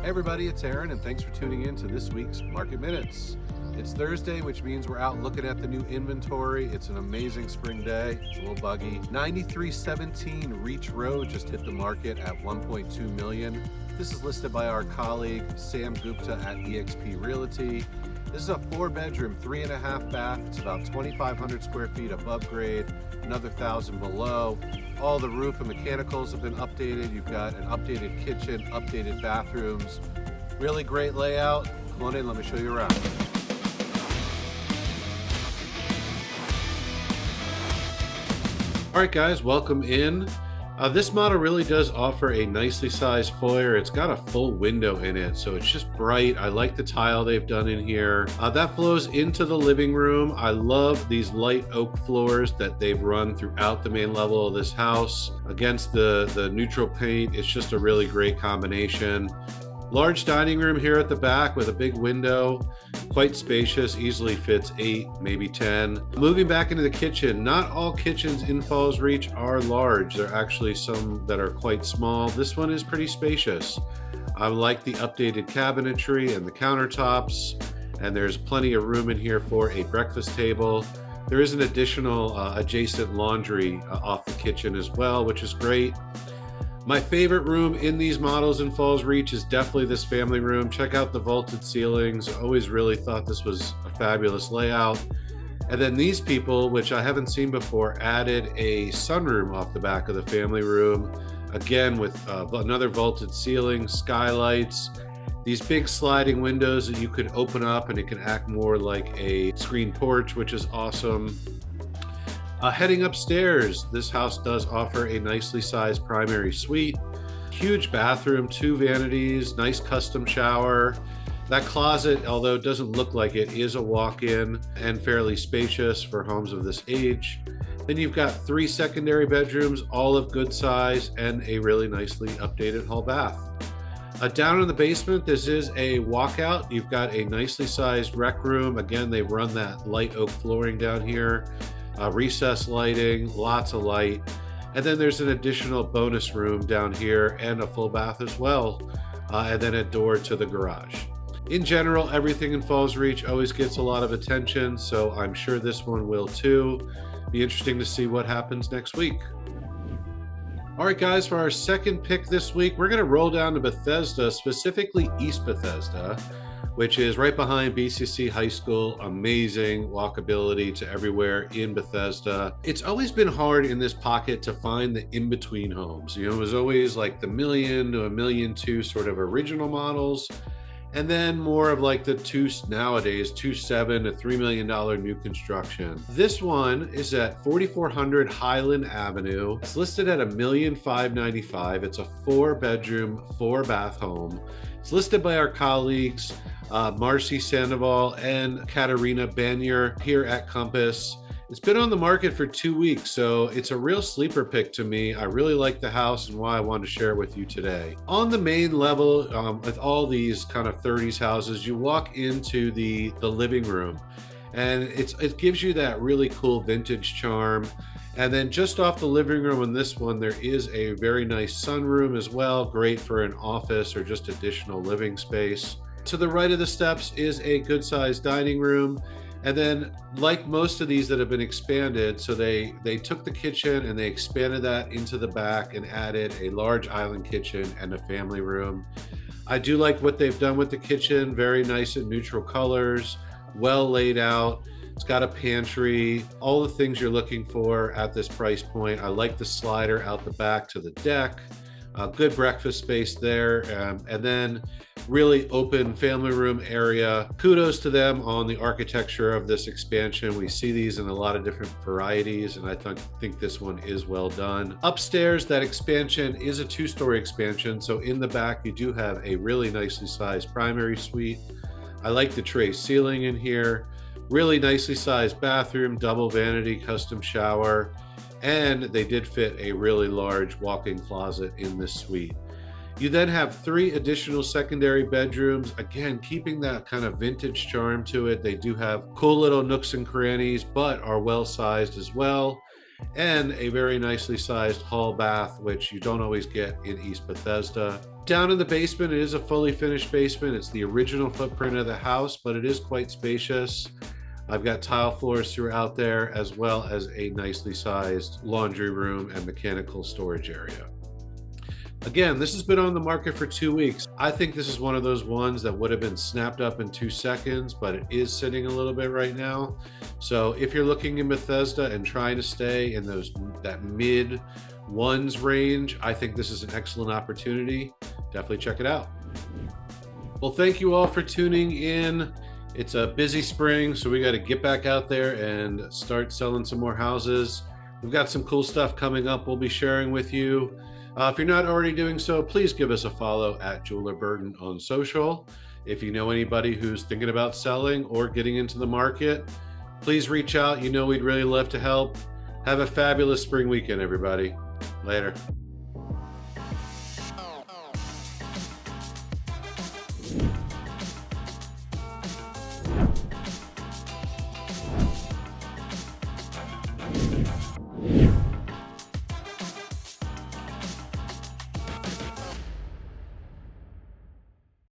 Hey everybody, it's Aaron, and thanks for tuning in to this week's Market Minutes. It's Thursday, which means we're out looking at the new inventory. It's an amazing spring day. It's a little buggy. 9317 Reach Road just hit the market at 1.2 million. This is listed by our colleague Sam Gupta at eXp Realty. This is a 4-bedroom, 3.5 bath. It's about 2,500 square feet above grade, another 1,000 below. All the roof and mechanicals have been updated. You've got an updated kitchen, updated bathrooms. Really great layout. Come on in, let me show you around. All right, guys, welcome in. This model really does offer a nicely sized foyer. It's got a full window in it, so it's just bright. I like the tile they've done in here. That flows into the living room. I love these light oak floors that they've run throughout the main level of this house. Against the neutral paint, it's just a really great combination. Large dining room here at the back with a big window, quite spacious, easily fits 8, maybe 10. Moving back into the kitchen, not all kitchens in Fallsreach are large. There are actually some that are quite small. This one is pretty spacious. I like the updated cabinetry and the countertops, and there's plenty of room in here for a breakfast table. There is an additional adjacent laundry off the kitchen as well, which is great. My favorite room in these models in Fallsreach is definitely this family room. Check out the vaulted ceilings. I always really thought this was a fabulous layout. And then these people, which I haven't seen before, added a sunroom off the back of the family room. Again, with another vaulted ceiling, skylights, these big sliding windows that you could open up and it can act more like a screen porch, which is awesome. Heading upstairs, this house does offer a nicely sized primary suite. Huge bathroom, 2 vanities, nice custom shower. That closet, although it doesn't look like it, is a walk-in and fairly spacious for homes of this age. Then you've got 3 secondary bedrooms, all of good size, and a really nicely updated hall bath. Down in the basement, this is a walkout. You've got a nicely sized rec room. Again, they've run that light oak flooring down here. Recessed lighting, lots of light. And then there's an additional bonus room down here and a full bath as well. And then a door to the garage. In general, everything in Fallsreach always gets a lot of attention, so I'm sure this one will too. Be interesting to see what happens next week. All right, guys, for our second pick this week, we're going to roll down to Bethesda, specifically East Bethesda, which is right behind BCC High School. Amazing walkability to everywhere in Bethesda. It's always been hard in this pocket to find the in-between homes. You know, it was always like the $1 million to $1.2 million sort of original models, and then more of like the nowadays $2.7 to $3 million new construction. This one is at 4400 Highland Avenue. It's listed at $1,595,000. It's a 4-bedroom, 4-bath home. It's listed by our colleagues Marcy Sandoval and Katarina Banier here at Compass. It's been on the market for 2 weeks, so it's a real sleeper pick to me. I really like the house and why I wanted to share it with you today. On the main level, with all these kind of 30s houses, you walk into the living room, and it gives you that really cool vintage charm. And then just off the living room in this one, there is a very nice sunroom as well, great for an office or just additional living space. To the right of the steps is a good-sized dining room. And then, like most of these that have been expanded, so they took the kitchen and they expanded that into the back and added a large island kitchen and a family room. I do like what they've done with the kitchen, very nice and neutral colors, well laid out. It's got a pantry, all the things you're looking for at this price point. I like the slider out the back to the deck. Good breakfast space there, and then really open family room area. Kudos to them on the architecture of this expansion. We see these in a lot of different varieties, and I think this one is well done. Upstairs, that expansion is a 2-story expansion, so in the back you do have a really nicely sized primary suite. I like the tray ceiling in here. Really nicely sized bathroom, double vanity, custom shower. And they did fit a really large walk-in closet in this suite. You then have 3 additional secondary bedrooms, again, keeping that kind of vintage charm to it. They do have cool little nooks and crannies, but are well sized as well. And a very nicely sized hall bath, which you don't always get in East Bethesda. Down in the basement, it is a fully finished basement. It's the original footprint of the house, but it is quite spacious. I've got tile floors throughout there, as well as a nicely sized laundry room and mechanical storage area. Again, this has been on the market for 2 weeks. I think this is one of those ones that would have been snapped up in 2 seconds, but it is sitting a little bit right now. So if you're looking in Bethesda and trying to stay in that mid ones range, I think this is an excellent opportunity. Definitely check it out. Well, thank you all for tuning in. It's a busy spring, so we got to get back out there and start selling some more houses. We've got some cool stuff coming up we'll be sharing with you. If you're not already doing so, please give us a follow at Jeweler Burton on social. If you know anybody who's thinking about selling or getting into the market, please reach out. You know we'd really love to help. Have a fabulous spring weekend, everybody. Later.